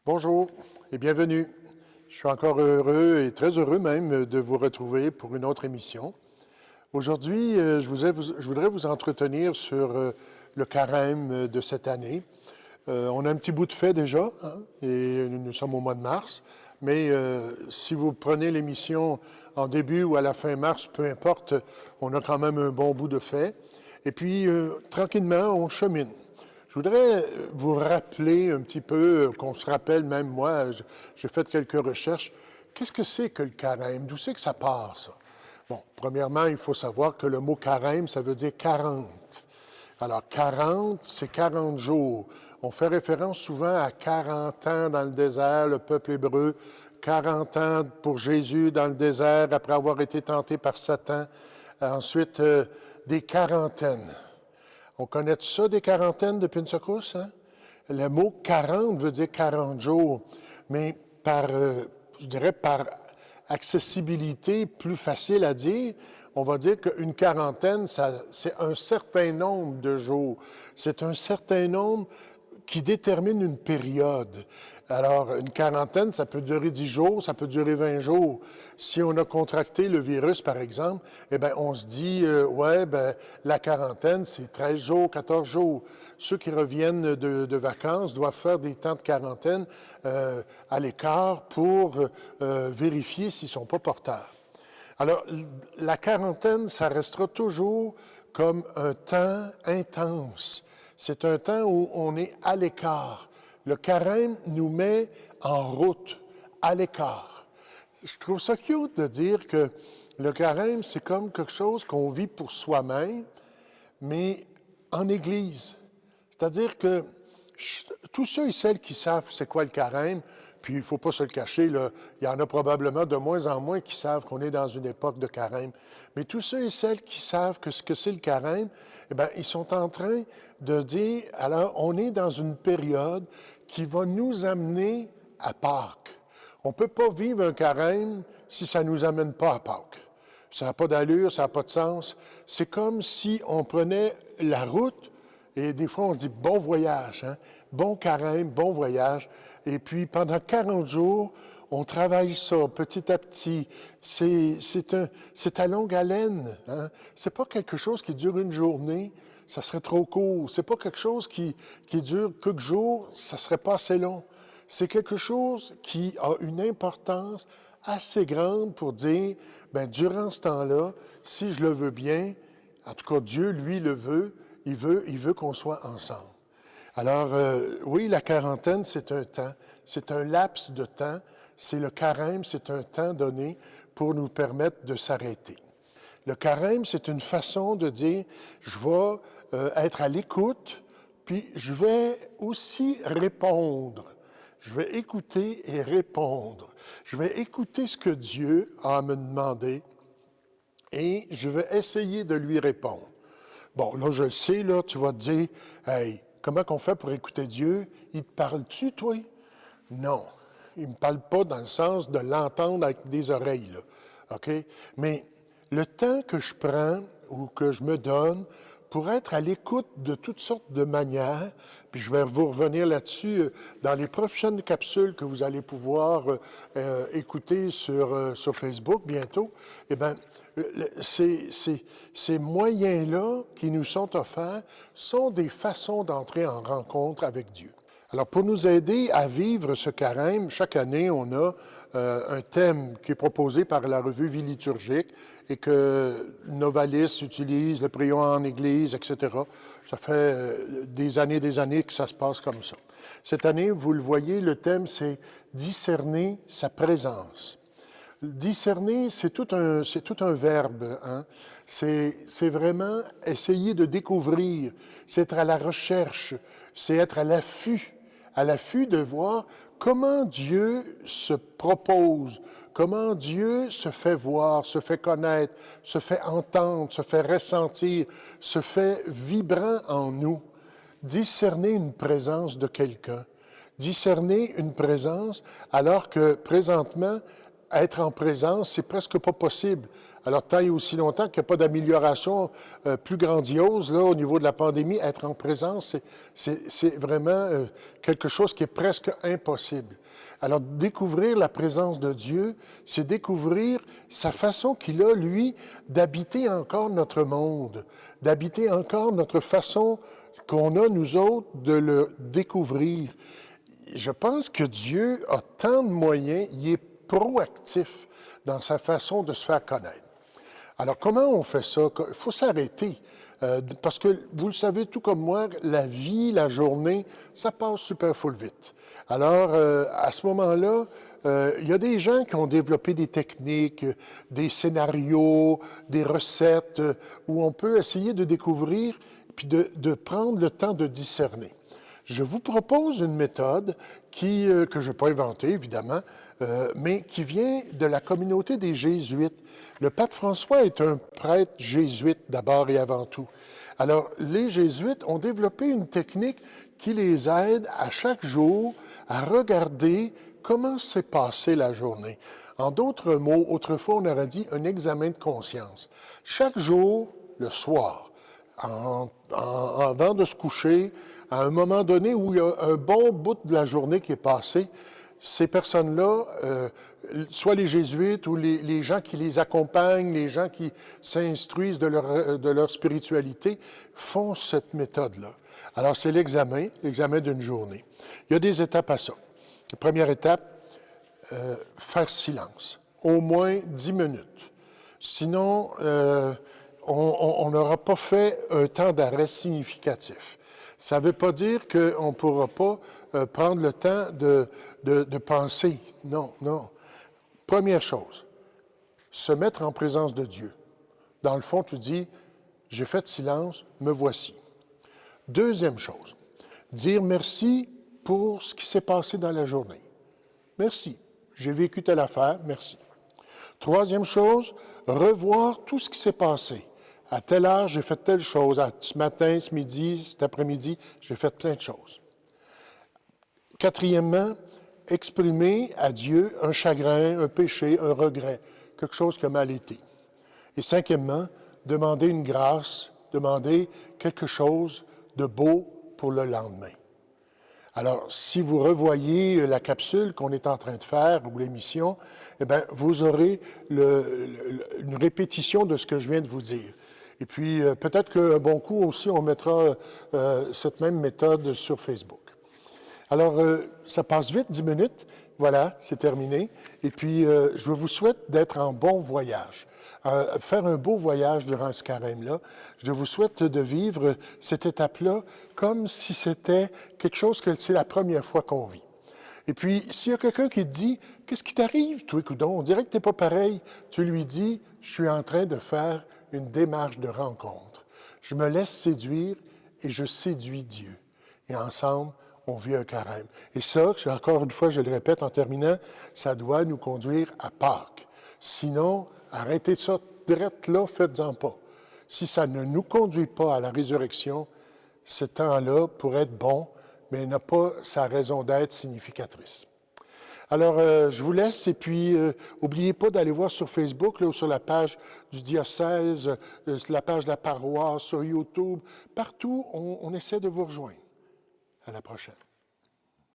Bonjour et bienvenue. Je suis encore heureux et très heureux même de vous retrouver pour une autre émission. Aujourd'hui, je voudrais vous entretenir sur le carême de cette année. On a un petit bout de fait déjà, hein, et nous sommes au mois de mars, mais si vous prenez l'émission en début ou à la fin mars, peu importe, on a quand même un bon bout de fait. Et puis, tranquillement, on chemine. Je voudrais vous rappeler un petit peu, qu'on se rappelle, même moi, j'ai fait quelques recherches. Qu'est-ce que c'est que le carême? D'où c'est que ça part, ça? Bon, premièrement, il faut savoir que le mot carême, ça veut dire 40. Alors, 40, c'est 40 jours. On fait référence souvent à 40 ans dans le désert, le peuple hébreu, 40 ans pour Jésus dans le désert après avoir été tenté par Satan. Ensuite, des quarantaines. On connaît ça, des quarantaines depuis une secousse, hein? Le mot 40 veut dire 40 jours, mais je dirais par accessibilité plus facile à dire, on va dire qu'une quarantaine, c'est un certain nombre de jours. C'est un certain nombre qui détermine une période. Alors, une quarantaine, ça peut durer 10 jours, ça peut durer 20 jours. Si on a contracté le virus, par exemple, eh bien, on se dit, la quarantaine, c'est 13 jours, 14 jours. Ceux qui reviennent de vacances doivent faire des temps de quarantaine à l'écart pour vérifier s'ils ne sont pas porteurs. Alors, la quarantaine, ça restera toujours comme un temps intense. C'est un temps où on est à l'écart. Le carême nous met en route, à l'écart. Je trouve ça cute de dire que le carême, c'est comme quelque chose qu'on vit pour soi-même, mais en Église. C'est-à-dire que tous ceux et celles qui savent c'est quoi le carême, puis il ne faut pas se le cacher, là, il y en a probablement de moins en moins qui savent qu'on est dans une époque de carême. Mais tous ceux et celles qui savent ce que c'est le carême, eh bien, ils sont en train de dire, alors, on est dans une période qui va nous amener à Pâques. On ne peut pas vivre un carême si ça ne nous amène pas à Pâques. Ça n'a pas d'allure, ça n'a pas de sens. C'est comme si on prenait la route, et des fois on dit « bon voyage hein? », bon carême, bon voyage. Et puis pendant 40 jours, on travaille ça petit à petit. C'est à longue haleine. Hein? C'est pas quelque chose qui dure une journée, ça serait trop court. C'est pas quelque chose qui dure quelques jours, ça serait pas assez long. C'est quelque chose qui a une importance assez grande pour dire, bien, durant ce temps-là, si je le veux bien, en tout cas Dieu, lui, le veut, il veut qu'on soit ensemble. Alors, oui, la quarantaine, c'est un temps, c'est un laps de temps, c'est le carême, c'est un temps donné pour nous permettre de s'arrêter. Le carême, c'est une façon de dire, je vais être à l'écoute, puis je vais aussi répondre. Je vais écouter et répondre. Je vais écouter ce que Dieu a à me demander et je vais essayer de lui répondre. Bon, là, je le sais, là, tu vas te dire, « Hey, comment qu'on fait pour écouter Dieu? Il te parle-tu, toi? » Non, il ne me parle pas dans le sens de l'entendre avec des oreilles, là, OK? Mais le temps que je prends ou que je me donne pour être à l'écoute de toutes sortes de manières, puis je vais vous revenir là-dessus dans les prochaines capsules que vous allez pouvoir écouter sur Facebook bientôt, eh bien, ces moyens-là qui nous sont offerts sont des façons d'entrer en rencontre avec Dieu. Alors, pour nous aider à vivre ce carême, chaque année, on a un thème qui est proposé par la revue Vie liturgique et que Novalis utilise, le prions en Église, etc. Ça fait des années que ça se passe comme ça. Cette année, vous le voyez, le thème, c'est « Discerner sa présence ». Discerner, c'est tout un verbe. Hein? C'est vraiment essayer de découvrir, c'est être à la recherche, c'est être à l'affût de voir comment Dieu se propose, comment Dieu se fait voir, se fait connaître, se fait entendre, se fait ressentir, se fait vibrant en nous. Discerner une présence de quelqu'un, discerner une présence alors que présentement, être en présence, c'est presque pas possible. Alors, tant et aussi longtemps qu'il n'y a pas d'amélioration plus grandiose là, au niveau de la pandémie, être en présence, c'est vraiment quelque chose qui est presque impossible. Alors, découvrir la présence de Dieu, c'est découvrir sa façon qu'il a, lui, d'habiter encore notre monde, d'habiter encore notre façon qu'on a, nous autres, de le découvrir. Je pense que Dieu a tant de moyens, il est proactif dans sa façon de se faire connaître. Alors, comment on fait ça? Il faut s'arrêter, parce que, vous le savez, tout comme moi, la vie, la journée, ça passe super full vite. Alors, à ce moment-là, il y a des gens qui ont développé des techniques, des scénarios, des recettes, où on peut essayer de découvrir, puis de prendre le temps de discerner. Je vous propose une méthode que je n'ai pas inventée, évidemment, mais qui vient de la communauté des Jésuites. Le pape François est un prêtre jésuite d'abord et avant tout. Alors, les Jésuites ont développé une technique qui les aide à chaque jour à regarder comment s'est passée la journée. En d'autres mots, autrefois, on aurait dit un examen de conscience. Chaque jour, le soir, avant de se coucher, à un moment donné où il y a un bon bout de la journée qui est passé, ces personnes-là, soit les jésuites ou les gens qui les accompagnent, les gens qui s'instruisent de leur spiritualité, font cette méthode-là. Alors, c'est l'examen d'une journée. Il y a des étapes à ça. La première étape, faire silence, au moins 10 minutes. Sinon, on n'aura pas fait un temps d'arrêt significatif. Ça ne veut pas dire qu'on ne pourra pas prendre le temps de penser. Non, non. Première chose, se mettre en présence de Dieu. Dans le fond, tu dis, j'ai fait silence, me voici. Deuxième chose, dire merci pour ce qui s'est passé dans la journée. Merci, j'ai vécu telle affaire, merci. Troisième chose, revoir tout ce qui s'est passé. À telle heure, j'ai fait telle chose. Ce matin, ce midi, cet après-midi, j'ai fait plein de choses. Quatrièmement, exprimer à Dieu un chagrin, un péché, un regret, quelque chose qui a mal été. Et cinquièmement, demander une grâce, demander quelque chose de beau pour le lendemain. Alors, si vous revoyez la capsule qu'on est en train de faire, ou l'émission, eh bien, vous aurez une répétition de ce que je viens de vous dire. Et puis, peut-être qu'un bon coup aussi, on mettra cette même méthode sur Facebook. Alors, ça passe vite, 10 minutes. Voilà, c'est terminé. Et puis, je vous souhaite d'être en bon voyage, faire un beau voyage durant ce carême-là. Je vous souhaite de vivre cette étape-là comme si c'était quelque chose que c'est la première fois qu'on vit. Et puis, s'il y a quelqu'un qui te dit « Qu'est-ce qui t'arrive, toi, coudonc? On dirait que tu n'es pas pareil. » Tu lui dis « Je suis en train de faire une démarche de rencontre. Je me laisse séduire et je séduis Dieu. Et ensemble, on vit un carême. » Et ça, encore une fois, je le répète en terminant, ça doit nous conduire à Pâques. Sinon, arrêtez ça direct là, faites-en pas. Si ça ne nous conduit pas à la résurrection, ce temps-là pourrait être bon, mais n'a pas sa raison d'être significatrice. Alors, je vous laisse et puis n'oubliez pas d'aller voir sur Facebook là, ou sur la page du diocèse, la page de la paroisse, sur YouTube, partout, on essaie de vous rejoindre. À la prochaine.